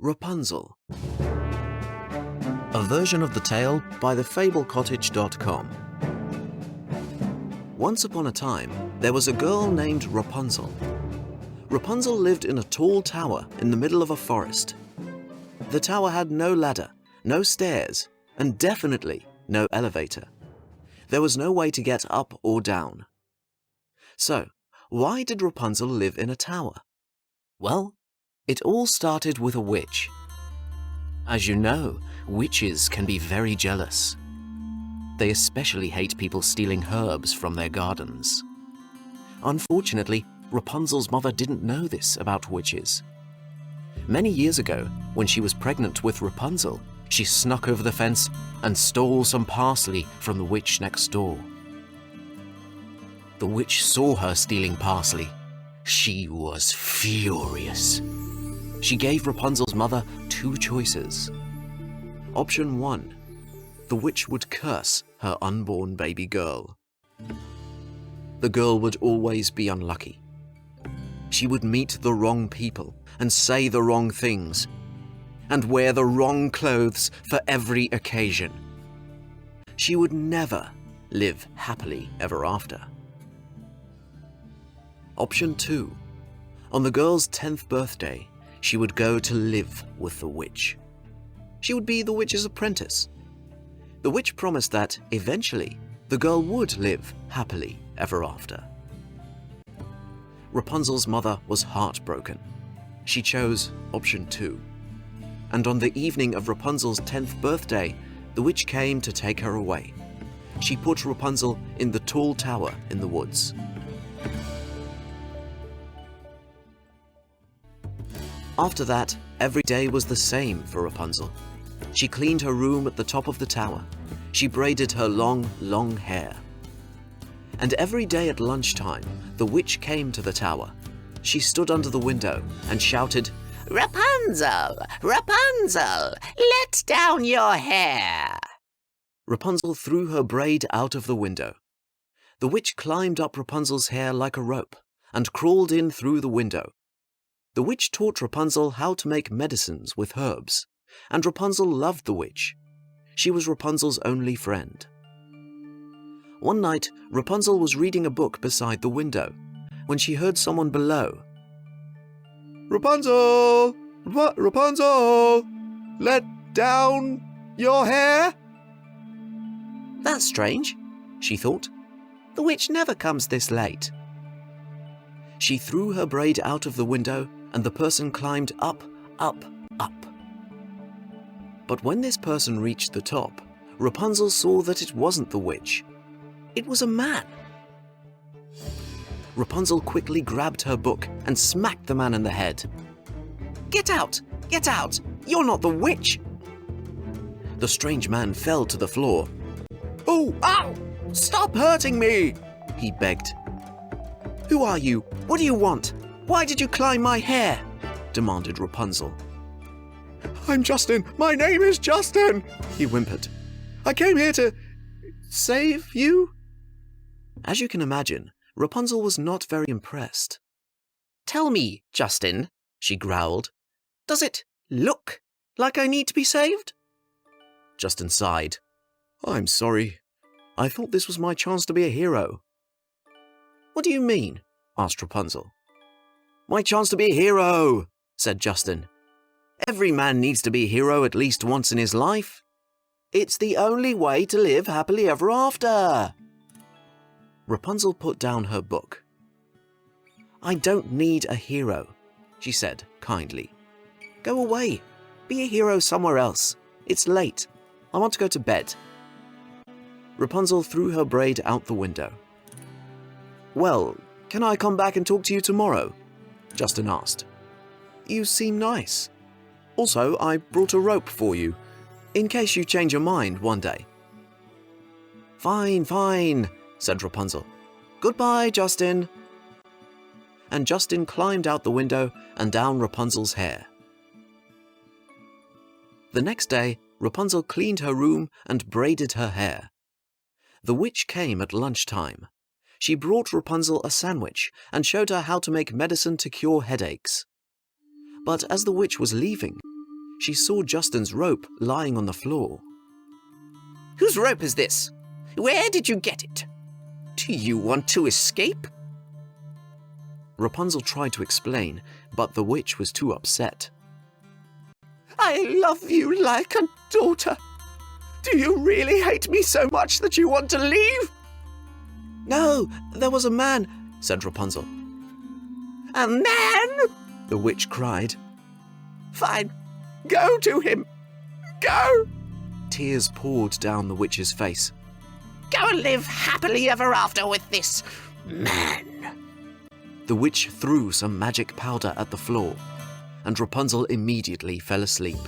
Rapunzel. A version of the tale by thefablecottage.com. Once upon a time, there was a girl named Rapunzel. Rapunzel lived in a tall tower in the middle of a forest. The tower had no ladder, no stairs, and definitely no elevator. There was no way to get up or down. So, why did Rapunzel live in a tower? Well, it all started with a witch. As you know, witches can be very jealous. They especially hate people stealing herbs from their gardens. Unfortunately, Rapunzel's mother didn't know this about witches. Many years ago, when she was pregnant with Rapunzel, she snuck over the fence and stole some parsley from the witch next door. The witch saw her stealing parsley. She was furious. She gave Rapunzel's mother two choices. Option 1. The witch would curse her unborn baby girl. The girl would always be unlucky. She would meet the wrong people and say the wrong things and wear the wrong clothes for every occasion. She would never live happily ever after. Option 2. On the girl's 10th birthday, she would go to live with the witch. She would be the witch's apprentice. The witch promised that, eventually, the girl would live happily ever after. Rapunzel's mother was heartbroken. She chose option 2. And on the evening of Rapunzel's 10th birthday, the witch came to take her away. She put Rapunzel in the tall tower in the woods. After that, every day was the same for Rapunzel. She cleaned her room at the top of the tower. She braided her long, long hair. And every day at lunchtime, the witch came to the tower. She stood under the window and shouted, "Rapunzel! Rapunzel! Let down your hair!" Rapunzel threw her braid out of the window. The witch climbed up Rapunzel's hair like a rope and crawled in through the window. The witch taught Rapunzel how to make medicines with herbs, and Rapunzel loved the witch. She was Rapunzel's only friend. One night, Rapunzel was reading a book beside the window when she heard someone below. "Rapunzel! Rapunzel! Let down your hair?" "That's strange," she thought. "The witch never comes this late." She threw her braid out of the window and the person climbed up, up, up. But when this person reached the top, Rapunzel saw that it wasn't the witch. It was a man. Rapunzel quickly grabbed her book and smacked the man in the head. "Get out! Get out! You're not the witch!" The strange man fell to the floor. "Oh, ow! Stop hurting me!" he begged. "Who are you? What do you want? Why did you climb my hair?" demanded Rapunzel. "I'm Justin. My name is Justin," he whimpered. "I came here to save you." As you can imagine, Rapunzel was not very impressed. "Tell me, Justin," she growled, "does it look like I need to be saved?" Justin sighed. "I'm sorry. I thought this was my chance to be a hero." "What do you mean?" asked Rapunzel. "My chance to be a hero," said Justin. "Every man needs to be a hero at least once in his life. It's the only way to live happily ever after." Rapunzel put down her book. "I don't need a hero," she said kindly. "Go away. Be a hero somewhere else. It's late. I want to go to bed." Rapunzel threw her braid out the window. "Well, can I come back and talk to you tomorrow?" Justin asked. "You seem nice. Also, I brought a rope for you, in case you change your mind one day." "Fine, fine," said Rapunzel. "Goodbye, Justin." And Justin climbed out the window and down Rapunzel's hair. The next day, Rapunzel cleaned her room and braided her hair. The witch came at lunchtime. She brought Rapunzel a sandwich and showed her how to make medicine to cure headaches. But as the witch was leaving, she saw Justin's rope lying on the floor. Whose rope is this? Where did you get it? Do you want to escape? Rapunzel tried to explain, but the witch was too upset. I love you like a daughter. Do you really hate me so much that you want to leave? No, there was a man, said Rapunzel. A man? The witch cried. Fine, go to him. Go! Tears poured down the witch's face. Go and live happily ever after with this man. The witch threw some magic powder at the floor, and Rapunzel immediately fell asleep.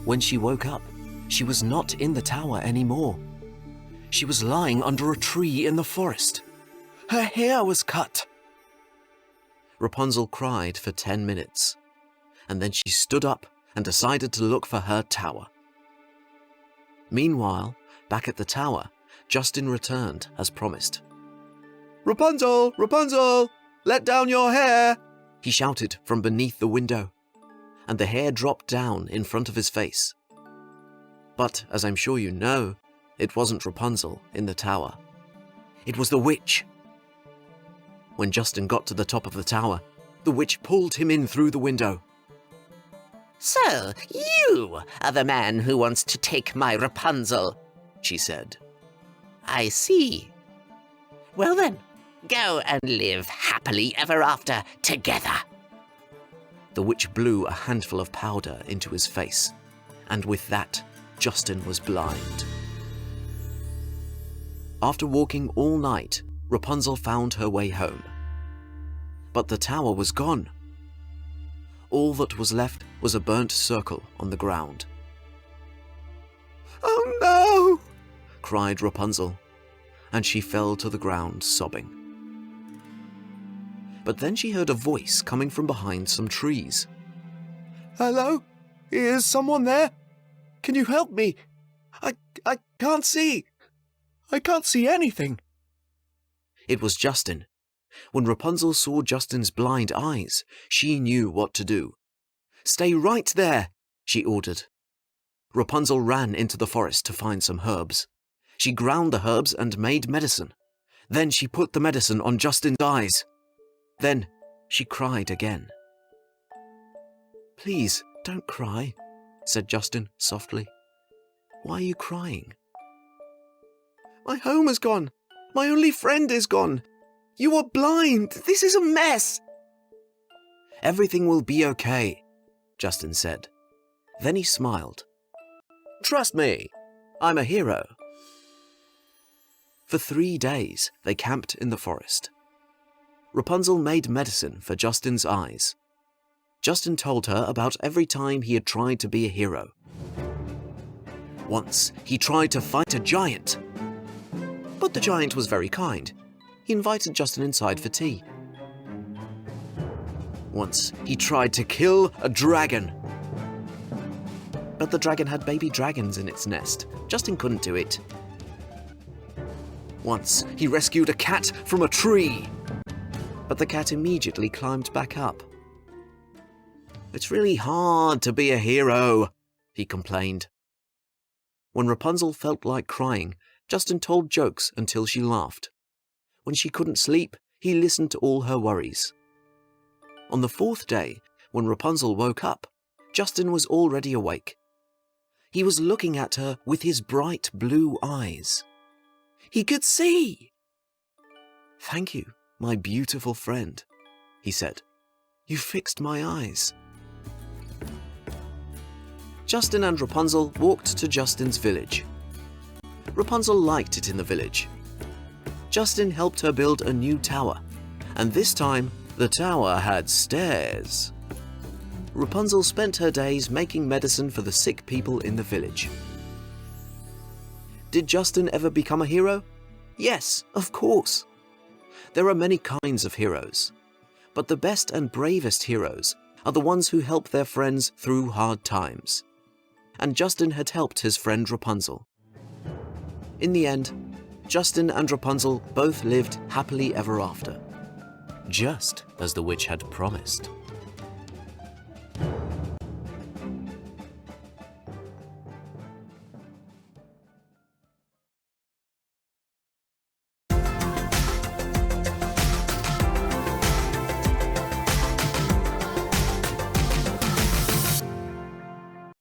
When she woke up, she was not in the tower anymore. She was lying under a tree in the forest. Her hair was cut. Rapunzel cried for 10 minutes, and then she stood up and decided to look for her tower. Meanwhile, back at the tower, Justin returned as promised. "Rapunzel! Rapunzel! Let down your hair!" he shouted from beneath the window, and the hair dropped down in front of his face. But, as I'm sure you know, it wasn't Rapunzel in the tower. It was the witch. When Justin got to the top of the tower, the witch pulled him in through the window. So, you are the man who wants to take my Rapunzel, she said. I see. Well then, go and live happily ever after together. The witch blew a handful of powder into his face, and with that, Justin was blind. After walking all night, Rapunzel found her way home. But the tower was gone. All that was left was a burnt circle on the ground. Oh no! cried Rapunzel, and she fell to the ground sobbing. But then she heard a voice coming from behind some trees. "Hello? Is someone there? Can you help me? I can't see. I can't see anything." It was Justin. When Rapunzel saw Justin's blind eyes, she knew what to do. "Stay right there," she ordered. Rapunzel ran into the forest to find some herbs. She ground the herbs and made medicine. Then she put the medicine on Justin's eyes. Then she cried again. "Please, don't cry," said Justin softly. "Why are you crying?" "My home is gone. My only friend is gone. You are blind. This is a mess." "Everything will be okay," Justin said. Then he smiled. "Trust me, I'm a hero." For 3 days, they camped in the forest. Rapunzel made medicine for Justin's eyes. Justin told her about every time he had tried to be a hero. Once, he tried to fight a giant. But the giant was very kind. He invited Justin inside for tea. Once, he tried to kill a dragon. But the dragon had baby dragons in its nest. Justin couldn't do it. Once, he rescued a cat from a tree. But the cat immediately climbed back up. "It's really hard to be a hero," he complained. When Rapunzel felt like crying, Justin told jokes until she laughed. When she couldn't sleep, he listened to all her worries. On the 4th day, when Rapunzel woke up, Justin was already awake. He was looking at her with his bright blue eyes. He could see. "Thank you, my beautiful friend," he said. "You fixed my eyes." Justin and Rapunzel walked to Justin's village. Rapunzel liked it in the village. Justin helped her build a new tower, and this time the tower had stairs. Rapunzel spent her days making medicine for the sick people in the village. Did Justin ever become a hero? Yes, of course. There are many kinds of heroes, but the best and bravest heroes are the ones who help their friends through hard times. And Justin had helped his friend Rapunzel. In the end, Justin and Rapunzel both lived happily ever after, just as the witch had promised.